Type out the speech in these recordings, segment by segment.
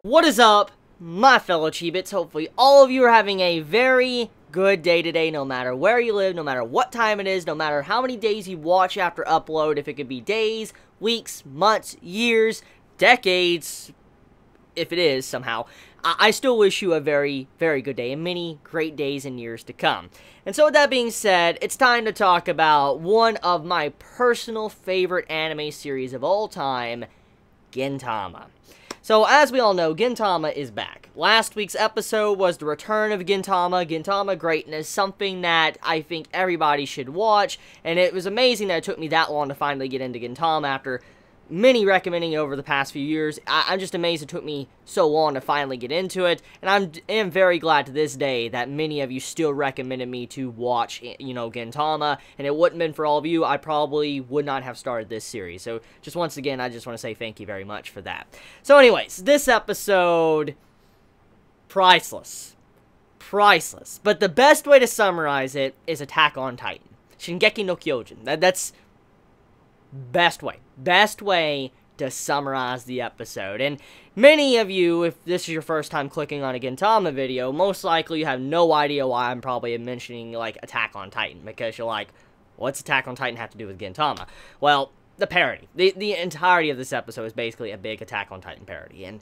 What is up, my fellow Chibits? Hopefully all of you are having a very good day today, no matter where you live, no matter what time it is, no matter how many days you watch after upload, if it could be days, weeks, months, years, decades, if it is somehow. I still wish you a very, very good day and many great days and years to come. And so with that being said, it's time to talk about one of my personal favorite anime series of all time, Gintama. So, as we all know, Gintama is back. Last week's episode was the return of Gintama, Gintama greatness, something that I think everybody should watch, and it was amazing that it took me that long to finally get into Gintama after many recommending it over the past few years. I'm just amazed it took me so long to finally get into it, and am very glad to this day that many of you still recommended me to watch, Gintama, and it wouldn't have been for all of you, I probably would not have started this series. So, just once again, I just want to say thank you very much for that. So anyways, this episode, priceless. Priceless. But the best way to summarize it is Attack on Titan. Shingeki no Kyojin. That's best way to summarize the episode. And many of you, if this is your first time clicking on a Gintama video, most likely you have no idea why I'm probably mentioning, like, Attack on Titan, because you're like, what's Attack on Titan have to do with Gintama? Well, the parody. The entirety of this episode is basically a big Attack on Titan parody, and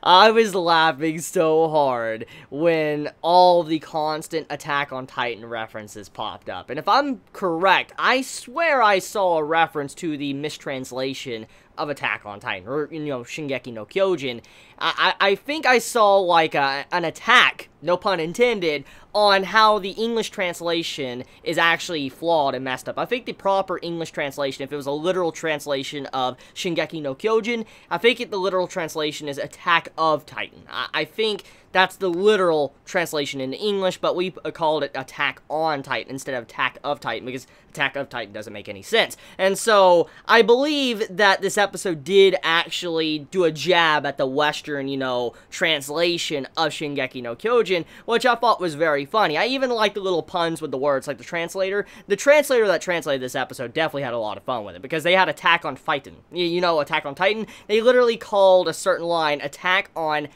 I was laughing so hard when all the constant Attack on Titan references popped up. And if I'm correct, I swear I saw a reference to the mistranslation of Attack on Titan, or, Shingeki no Kyojin. I think I saw, like, an attack, no pun intended, on how the English translation is actually flawed and messed up. I think the proper English translation, if it was a literal translation of Shingeki no Kyojin, I think the literal translation is Attack of Titan. I think that's the literal translation in English, but we called it Attack on Titan instead of Attack of Titan, because Attack of Titan doesn't make any sense. And so, I believe that this episode did actually do a jab at the Western, translation of Shingeki no Kyojin, which I thought was very funny. I even liked the little puns with the words, like the translator. The translator that translated this episode definitely had a lot of fun with it, because they had Attack on Titan. Attack on Titan? They literally called a certain line Attack on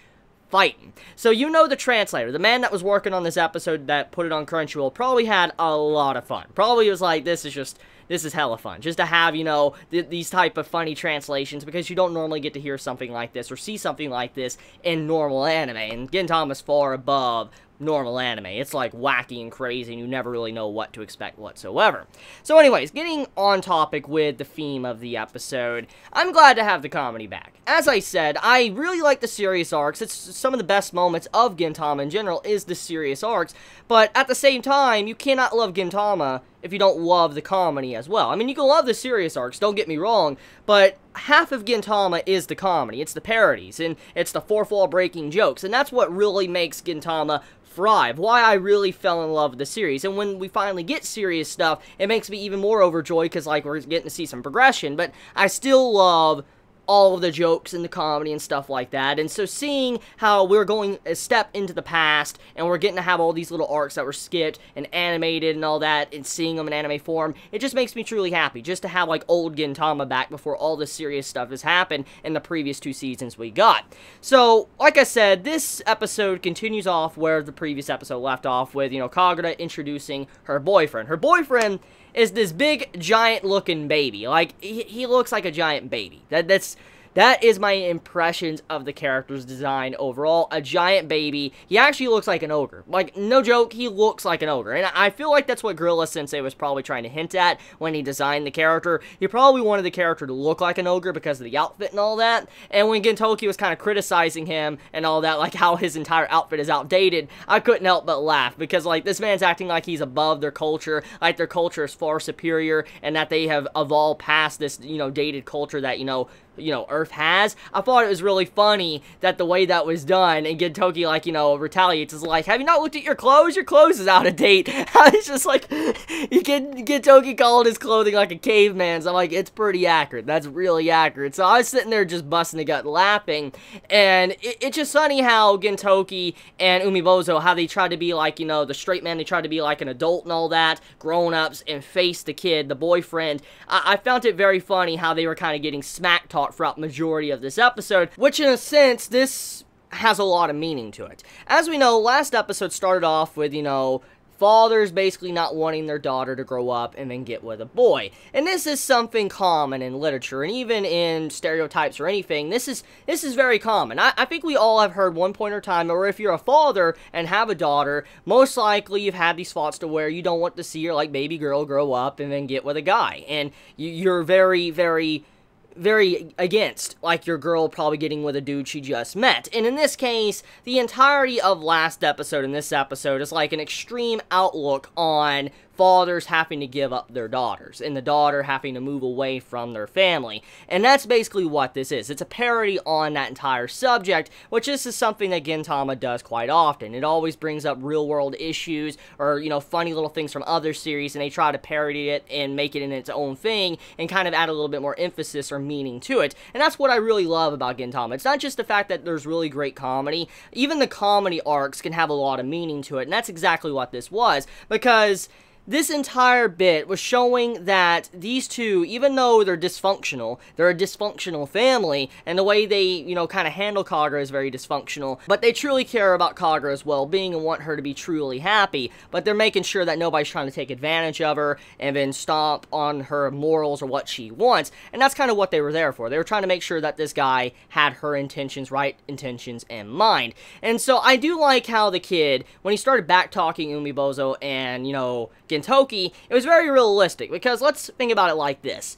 Fighting. So the translator, the man that was working on this episode that put it on Crunchyroll, probably had a lot of fun. Probably was like, this is hella fun. Just to have, these type of funny translations, because you don't normally get to hear something like this or see something like this in normal anime. And Gintama is far above normal anime. It's like wacky and crazy, and you never really know what to expect whatsoever. So anyways, getting on topic with the theme of the episode, I'm glad to have the comedy back. As I said, I really like the serious arcs. It's some of the best moments of Gintama in general is the serious arcs, but at the same time, you cannot love Gintama if you don't love the comedy as well. I mean, you can love the serious arcs, don't get me wrong, but half of Gintama is the comedy. It's the parodies, and it's the fourth wall breaking jokes, and that's what really makes Gintama thrive, why I really fell in love with the series. And when we finally get serious stuff, it makes me even more overjoyed, because, like, we're getting to see some progression, but I still love all of the jokes and the comedy and stuff like that. And so seeing how we're going a step into the past, and we're getting to have all these little arcs that were skipped and animated and all that, and seeing them in anime form, it just makes me truly happy, just to have, like, old Gintama back before all this serious stuff has happened in the previous 2 seasons we got. So, like I said, this episode continues off where the previous episode left off with, Kagura introducing her boyfriend. Her boyfriend is this big, giant-looking baby. Like, he looks like a giant baby. That is my impressions of the character's design overall. A giant baby. He actually looks like an ogre. Like, no joke, he looks like an ogre. And I feel like that's what Gorilla Sensei was probably trying to hint at when he designed the character. He probably wanted the character to look like an ogre because of the outfit and all that. And when Gintoki was kind of criticizing him and all that, like how his entire outfit is outdated, I couldn't help but laugh. Because, like, this man's acting like he's above their culture, like their culture is far superior, and that they have evolved past this, dated culture that, Earth has. I thought it was really funny that the way that was done, and Gintoki, like, retaliates, is like, have you not looked at your clothes? Your clothes is out of date. It's just like, Gintoki called his clothing like a caveman's. I'm like, it's pretty accurate. That's really accurate. So I was sitting there just busting a gut laughing, and it's just funny how Gintoki and Umibozo, how they try to be like, the straight man, they try to be like an adult and all that, grown-ups, and face the kid, the boyfriend. I found it very funny how they were kind of getting smack talk out throughout the majority of this episode, which in a sense, this has a lot of meaning to it. As we know, last episode started off with, fathers basically not wanting their daughter to grow up and then get with a boy. And this is something common in literature, and even in stereotypes or anything, this is very common. I think we all have heard one point or time, or if you're a father and have a daughter, most likely you've had these thoughts to where you don't want to see your, baby girl grow up and then get with a guy. And you're very, very against, your girl probably getting with a dude she just met. And in this case, the entirety of last episode and this episode is an extreme outlook on fathers having to give up their daughters, and the daughter having to move away from their family. And that's basically what this is. It's a parody on that entire subject, which this is something that Gintama does quite often. It always brings up real-world issues, or, funny little things from other series, and they try to parody it and make it in its own thing, and kind of add a little bit more emphasis or meaning to it. And that's what I really love about Gintama. It's not just the fact that there's really great comedy. Even the comedy arcs can have a lot of meaning to it, and that's exactly what this was, because this entire bit was showing that these two, even though they're dysfunctional, they're a dysfunctional family, and the way they, kind of handle Kagura is very dysfunctional, but they truly care about Kagura's well-being and want her to be truly happy, but they're making sure that nobody's trying to take advantage of her and then stomp on her morals or what she wants, and that's kind of what they were there for. They were trying to make sure that this guy had her right intentions in mind. And so I do like how the kid, when he started back-talking Umibozo and, Gintoki, it was very realistic, because let's think about it like this.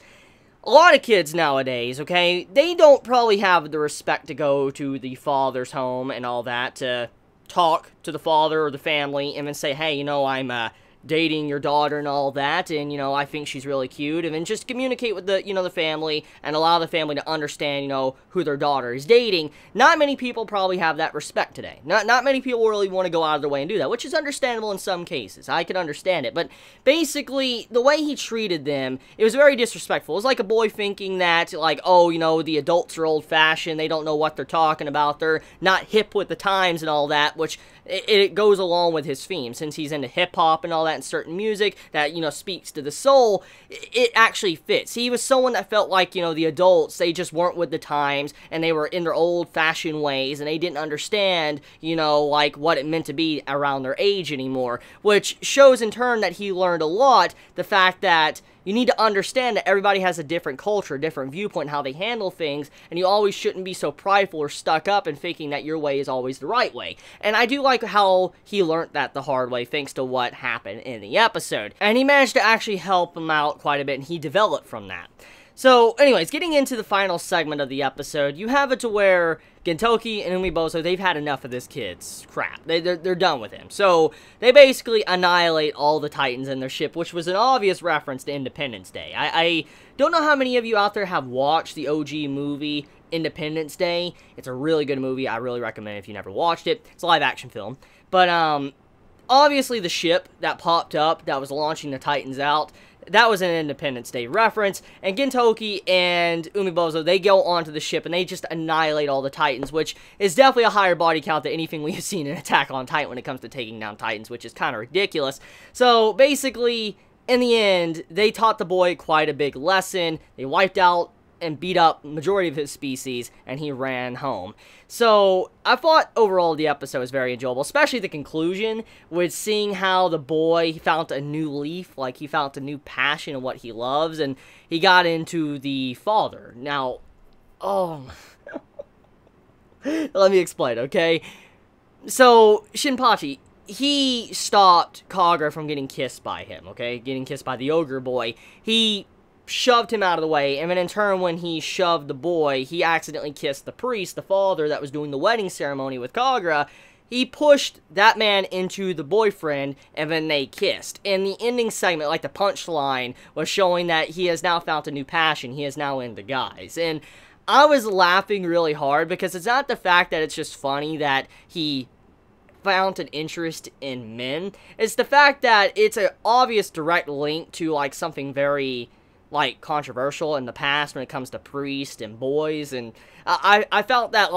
A lot of kids nowadays, okay, they don't probably have the respect to go to the father's home and all that, to talk to the father or the family, and then say, hey, I'm, dating your daughter and all that, and, I think she's really cute, and then just communicate with the, the family, and allow the family to understand, who their daughter is dating. Not many people probably have that respect today. Not many people really want to go out of their way and do that, which is understandable in some cases. I can understand it, but basically, the way he treated them, it was very disrespectful. It was like a boy thinking that, oh, the adults are old-fashioned, they don't know what they're talking about, they're not hip with the times and all that, which it goes along with his theme, since he's into hip-hop and all that, and certain music that, speaks to the soul. It actually fits. He was someone that felt like, the adults, they just weren't with the times, and they were in their old-fashioned ways, and they didn't understand, what it meant to be around their age anymore, which shows in turn that he learned a lot, the fact that you need to understand that everybody has a different culture, different viewpoint, how they handle things, and you always shouldn't be so prideful or stuck up and thinking that your way is always the right way. And I do like how he learned that the hard way thanks to what happened in the episode. And he managed to actually help him out quite a bit, and he developed from that. So, anyways, getting into the final segment of the episode, you have it to where Gintoki and Umibozo, they've had enough of this kid's crap. They're done with him. So, they basically annihilate all the Titans in their ship, which was an obvious reference to Independence Day. I don't know how many of you out there have watched the OG movie, Independence Day. It's a really good movie. I really recommend it if you never watched it. It's a live-action film. But, obviously the ship that popped up that was launching the Titans out, that was an Independence Day reference, and Gintoki and Umibozo, they go onto the ship, and they just annihilate all the Titans, which is definitely a higher body count than anything we've seen in Attack on Titan when it comes to taking down Titans, which is kind of ridiculous. So, basically, in the end, they taught the boy quite a big lesson. They wiped out and beat up majority of his species, and he ran home. So, I thought overall the episode was very enjoyable, especially the conclusion, with seeing how the boy found a new leaf, he found a new passion in what he loves, and he got into the father. Now, let me explain, okay? So, Shinpachi, he stopped Kagura from getting kissed by him, okay? Getting kissed by the ogre boy. He shoved him out of the way, and then in turn, when he shoved the boy, he accidentally kissed the priest, the father that was doing the wedding ceremony with Kagura. He pushed that man into the boyfriend, and then they kissed. And the ending segment, the punchline, was showing that he has now found a new passion. He is now into guys. And I was laughing really hard, because it's not the fact that it's just funny that he found an interest in men. It's the fact that it's an obvious direct link to, something very controversial in the past when it comes to priests and boys, and I felt that,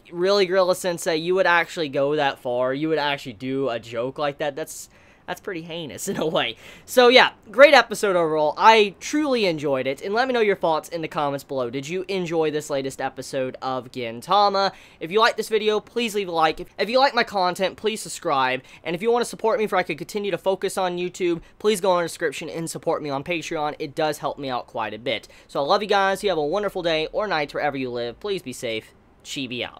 really, Gorilla Sensei, you would actually go that far, you would actually do a joke like that. That's, That's pretty heinous in a way. So yeah, great episode overall. I truly enjoyed it, and let me know your thoughts in the comments below. Did you enjoy this latest episode of Gintama? If you like this video, please leave a like. If you like my content, please subscribe. And if you want to support me for I could continue to focus on YouTube, please go in the description and support me on Patreon. It does help me out quite a bit. So I love you guys. You have a wonderful day or night wherever you live. Please be safe. Chibi out.